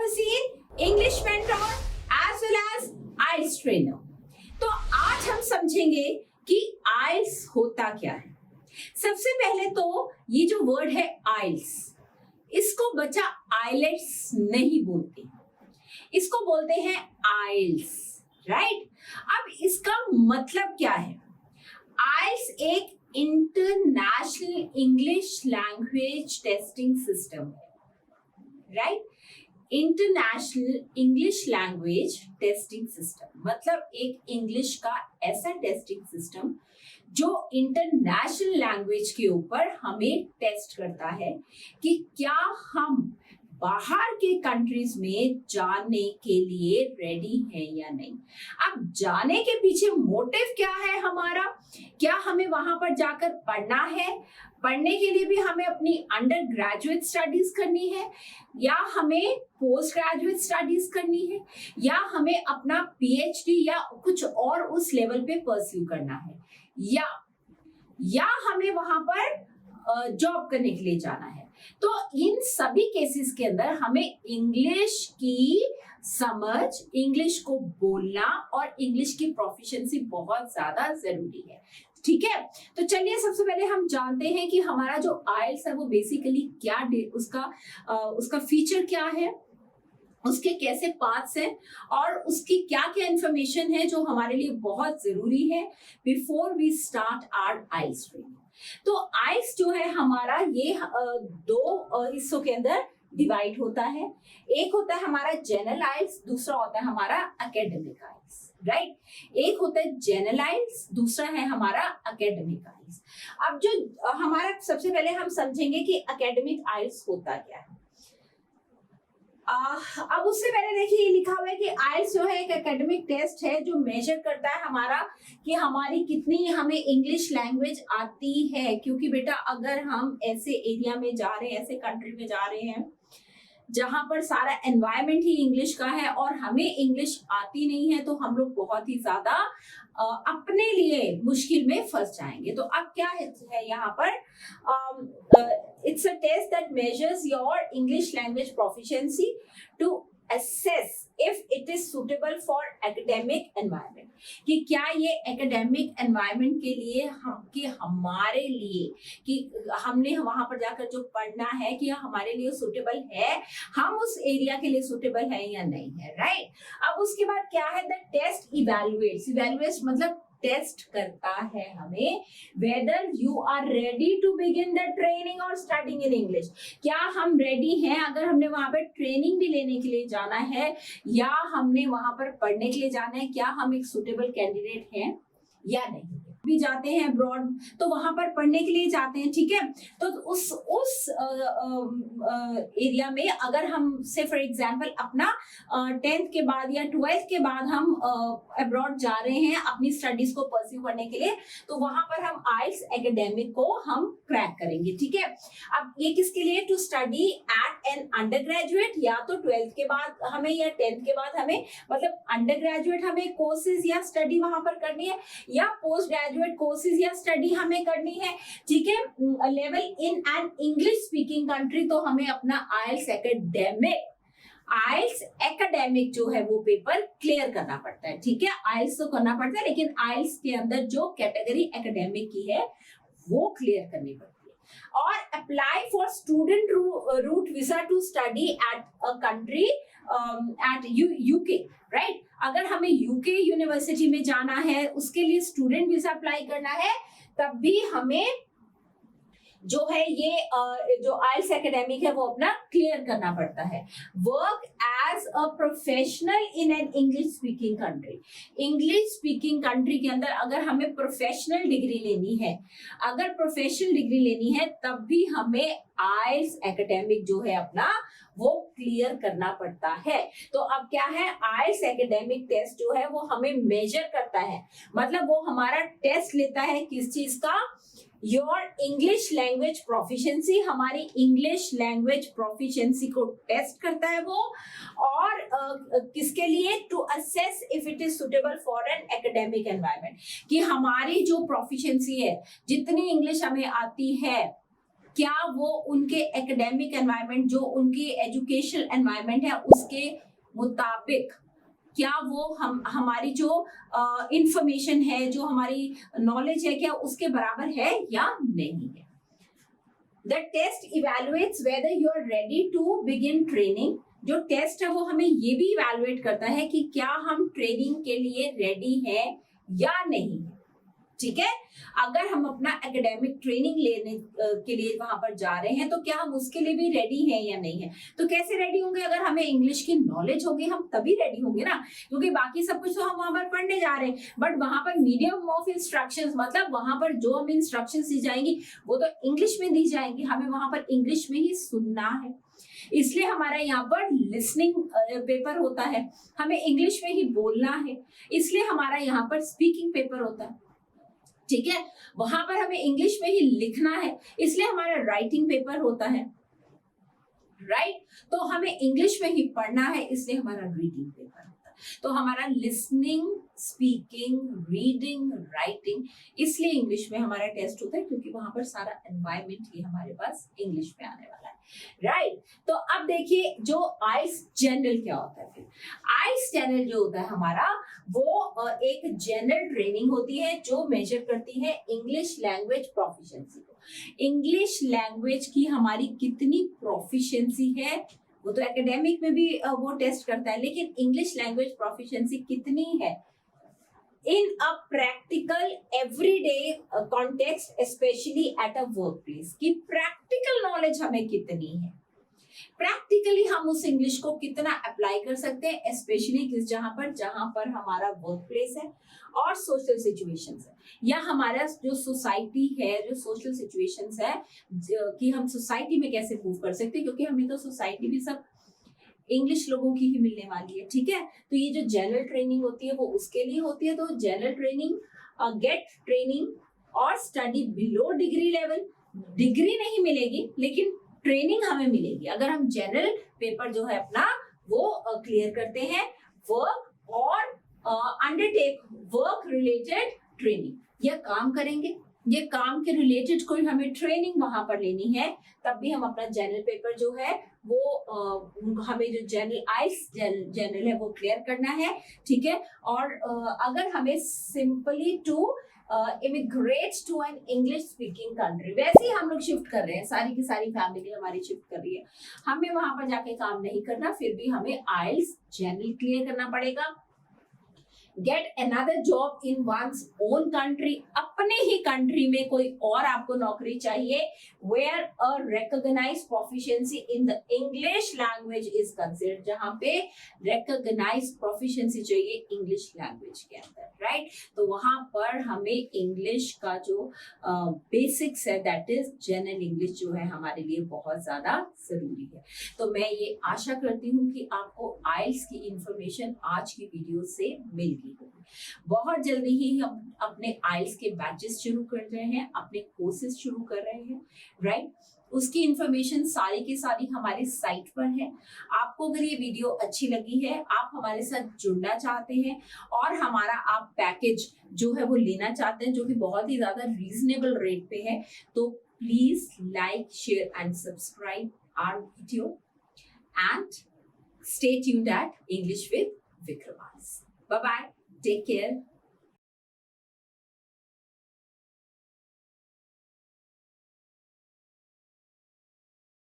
Vaseem, English mentor as well as IELTS trainer। तो आज हम समझेंगे कि IELTS होता क्या है। सबसे पहले तो ये जो वर्ड है IELTS, इसको बच्चा आइलेट्स नहीं बोलते, इसको बोलते हैं IELTS, राइट। अब इसका मतलब क्या है? IELTS एक international English language testing system है, right. International English language testing system मतलब एक इंग्लिश का ऐसा टेस्टिंग सिस्टम जो इंटरनेशनल लैंग्वेज के ऊपर हमें टेस्ट करता है कि क्या हम बाहर के कंट्रीज में जाने के लिए रेडी हैं या नहीं। अब जाने के पीछे मोटिव क्या है हमारा? क्या हमें वहां पर जाकर पढ़ना है? पढ़ने के लिए भी हमें अपनी अंडर ग्रेजुएट स्टडीज करनी है, या हमें पोस्ट ग्रेजुएट स्टडीज करनी है, या हमें अपना PhD या कुछ और उस लेवल पे परस्यू करना है, या हमें वहां पर जॉब करने के लिए जाना है। तो इन सभी केसेस के अंदर हमें इंग्लिश की समझ, इंग्लिश को बोलना और इंग्लिश की प्रोफिशिएंसी बहुत ज्यादा जरूरी है, ठीक है। तो चलिए सबसे पहले हम जानते हैं कि हमारा जो IELTS है वो बेसिकली क्या उसका फीचर क्या है, उसके कैसे पार्ट्स हैं और उसकी क्या क्या इंफॉर्मेशन है जो हमारे लिए बहुत जरूरी है before we start our IELTS training. तो IELTS जो है हमारा ये दो हिस्सों के अंदर डिवाइड होता है। एक होता है हमारा जनरल IELTS, दूसरा होता है हमारा एकेडमिक IELTS, राइट। एक होता है जनरल IELTS, दूसरा है हमारा एकेडमिक IELTS। अब जो हमारा सबसे पहले हम समझेंगे कि एकेडमिक IELTS होता क्या है। अब उससे पहले देखिए ये लिखा हुआ है कि IELTS जो है एक एकेडमिक टेस्ट है जो मेजर करता है हमारा कि हमारी कितनी हमें इंग्लिश लैंग्वेज आती है। क्योंकि बेटा अगर हम ऐसे एरिया में जा रहे हैं, ऐसे कंट्री में जा रहे हैं जहां पर सारा एनवायरनमेंट ही इंग्लिश का है और हमें इंग्लिश आती नहीं है, तो हम लोग बहुत ही ज्यादा अपने लिए मुश्किल में फंस जाएंगे। तो अब क्या है यहाँ पर, it's a test that measures your English language proficiency to assess if it is suitable for academic environment, कि क्या ये एकेडमिक एनवायरनमेंट के लिए हमारे लिए कि हमने वहां पर जाकर जो पढ़ना है कि हमारे लिए सुटेबल है, हम उस एरिया के लिए सुटेबल है या नहीं है, राइट। अब उसके बाद क्या है, द टेस्ट इवेलुएट्स मतलब टेस्ट करता है हमें whether you are ready to begin the training और स्टार्टिंग इन इंग्लिश। क्या हम रेडी हैं, अगर हमने वहां पर ट्रेनिंग भी लेने के लिए जाना है या हमने वहां पर पढ़ने के लिए जाना है, क्या हम एक सुटेबल कैंडिडेट हैं या नहीं। भी जाते हैं अब्रॉड तो वहां पर पढ़ने के लिए जाते हैं, ठीक है। तो उस एरिया में अगर हम से फॉर एग्जांपल अपना 10th के बाद या 12th के बाद हम अब्रॉड जा रहे हैं अपनी स्टडीज को परस्यू करने के लिए, तो वहां पर हम IELTS एकेडमिक को हम क्रैक करेंगे, ठीक है। अब ये किसके लिए, to study at an undergraduate, या तो 12th के बाद हमें या 10th के बाद हमें, मतलब अंडर ग्रेजुएट हमें कोर्सेज या स्टडी वहां पर करनी है, या पोस्ट ग्रेजुएट कोर्सेज या स्टडी हमें करनी है, ठीक है। Level in an English speaking country, तो हमें अपना IELTS एकेडमिक जो है वो पेपर क्लियर करना पड़ता है, ठीक है। IELTS तो करना पड़ता है, लेकिन IELTS के अंदर जो कैटेगरी एकेडमिक की है वो क्लियर करनी पड़ती है। और apply for student route visa to study at a country at UK, right. अगर हमें UK यूनिवर्सिटी में जाना है, उसके लिए स्टूडेंट वीजा अप्लाई करना है, तब भी हमें जो है ये जो IELTS एकेडमिक है वो अपना क्लियर करना पड़ता है। Work as a professional in an English speaking country, English speaking country के अंदर अगर हमें प्रोफेशनल डिग्री लेनी है, तब भी हमें IELTS एकेडमिक जो है अपना वो क्लियर करना पड़ता है। तो अब क्या है, IELTS एकेडमिक टेस्ट जो है वो हमें मेजर करता है, मतलब वो हमारा टेस्ट लेता है किस चीज का, योर इंग्लिश लैंग्वेज प्रोफिशिएंसी, हमारी इंग्लिश लैंग्वेज प्रोफिशिएंसी को टेस्ट करता है वो। और किसके लिए, to assess if it is suitable for an academic environment, कि हमारी जो प्रोफिशिएंसी है, जितनी इंग्लिश हमें आती है क्या वो उनके एकेडमिक एनवायरनमेंट, जो उनकी एजुकेशनल एनवायरनमेंट है, उसके मुताबिक क्या वो हमारी जो इंफॉर्मेशन है, जो हमारी नॉलेज है, क्या उसके बराबर है या नहीं है। The test evaluates whether you are ready to begin training. जो टेस्ट है वो हमें ये भी इवेलुएट करता है कि क्या हम ट्रेनिंग के लिए रेडी हैं या नहीं। ठीक है, अगर हम अपना एकेडमिक ट्रेनिंग लेने के लिए वहां पर जा रहे हैं तो क्या हम उसके लिए भी रेडी हैं या नहीं है। तो कैसे रेडी होंगे, अगर हमें इंग्लिश की नॉलेज होगी हम तभी रेडी होंगे ना, क्योंकि बाकी सब कुछ तो हम वहां पर पढ़ने जा रहे हैं, बट वहां पर मीडियम ऑफ इंस्ट्रक्शंस, मतलब वहां पर जो हमें इंस्ट्रक्शंस दी जाएंगी वो तो इंग्लिश में दी जाएंगी, हमें वहां पर इंग्लिश में ही सुनना है। इसलिए हमारा यहाँ पर लिसनिंग पेपर होता है, हमें इंग्लिश में ही बोलना है, इसलिए हमारा यहाँ पर स्पीकिंग पेपर होता है। ठीक है, वहां पर हमें इंग्लिश में ही लिखना है, इसलिए हमारा राइटिंग पेपर होता है। राइट, तो हमें इंग्लिश में ही पढ़ना है, इसलिए हमारा रीडिंग पेपर होता है। तो हमारा लिसनिंग, स्पीकिंग, रीडिंग, राइटिंग, इसलिए इंग्लिश में हमारा टेस्ट होता है, क्योंकि वहां पर सारा एनवायरनमेंट ही हमारे पास इंग्लिश में आने वाला है। राइट, तो अब देखिए जो आइल्स जनरल क्या होता है। फिर आइल्स जनरल जो होता है हमारा, वो एक जनरल ट्रेनिंग होती है जो मेजर करती है इंग्लिश लैंग्वेज प्रोफिशिएंसी को। इंग्लिश लैंग्वेज की हमारी कितनी प्रोफिशिएंसी है, वो तो एकेडमिक में भी वो टेस्ट करता है, लेकिन इंग्लिश लैंग्वेज प्रोफिशिएंसी कितनी है in a practical everyday context, especially at a workplace, कि practical knowledge हमें कितनी है, प्रैक्टिकली हम उस इंग्लिश को कितना अप्लाई कर सकते हैं, स्पेशली जहां पर हमारा वर्क प्लेस है और सोशल सिचुएशंस है, या हमारा जो सोसाइटी है, जो सोशल सिचुएशंस है, कि हम सोसाइटी में कैसे मूव कर सकते हैं, क्योंकि हमें तो सोसाइटी भी सब इंग्लिश लोगों की ही मिलने वाली है। ठीक है, तो ये जो जनरल ट्रेनिंग होती है वो उसके लिए होती है। तो जनरल ट्रेनिंग, गेट ट्रेनिंग और study below degree level, degree नहीं मिलेगी लेकिन ट्रेनिंग हमें मिलेगी अगर हम जनरल पेपर जो है अपना वो क्लियर करते हैं, वर्क और अंडरटेक वर्क रिलेटेड ट्रेनिंग, या काम करेंगे, ये काम के रिलेटेड कोई हमें ट्रेनिंग वहां पर लेनी है, तब भी हम अपना जनरल पेपर जो है वो हमें जो जनरल आइल्स जनरल है वो क्लियर करना है। ठीक है, और अगर हमें simply to immigrate to an English speaking country, वैसे ही हम लोग शिफ्ट कर रहे हैं, सारी की सारी फैमिली हमारी शिफ्ट कर रही है, हमें वहां पर जाके काम नहीं करना, फिर भी हमें आइल्स जनरल क्लियर करना पड़ेगा। Get another job in one's own country, अपने ही कंट्री में कोई और आपको नौकरी चाहिए, where a recognised proficiency in the English language is considered, जहां पे रिकॉग्नाइज्ड प्रोफिशिएंसी चाहिए इंग्लिश लैंग्वेज के अंदर। राइट, तो वहां पर हमें इंग्लिश का जो बेसिक्स है, दैट इज जनरल इंग्लिश, जो है हमारे लिए बहुत ज्यादा जरूरी है। तो मैं ये आशा करती हूँ कि आपको आइल्स की इंफॉर्मेशन आज की वीडियो से मिल गई होगी। बहुत जल्दी ही हम अपने आइल्स के बैचेस शुरू कर रहे हैं, अपने कोर्सेज शुरू कर रहे हैं। राइट, उसकी इंफॉर्मेशन सारी की सारी हमारे साइट पर है। आपको अगर ये वीडियो अच्छी लगी है, आप हमारे साथ जुड़ना चाहते हैं और हमारा आप पैकेज जो है वो लेना चाहते हैं, जो कि बहुत ही ज्यादा रीजनेबल रेट पे है, तो please like, share and subscribe our video and stay tuned at English with Vikramas. Bye bye. Take care.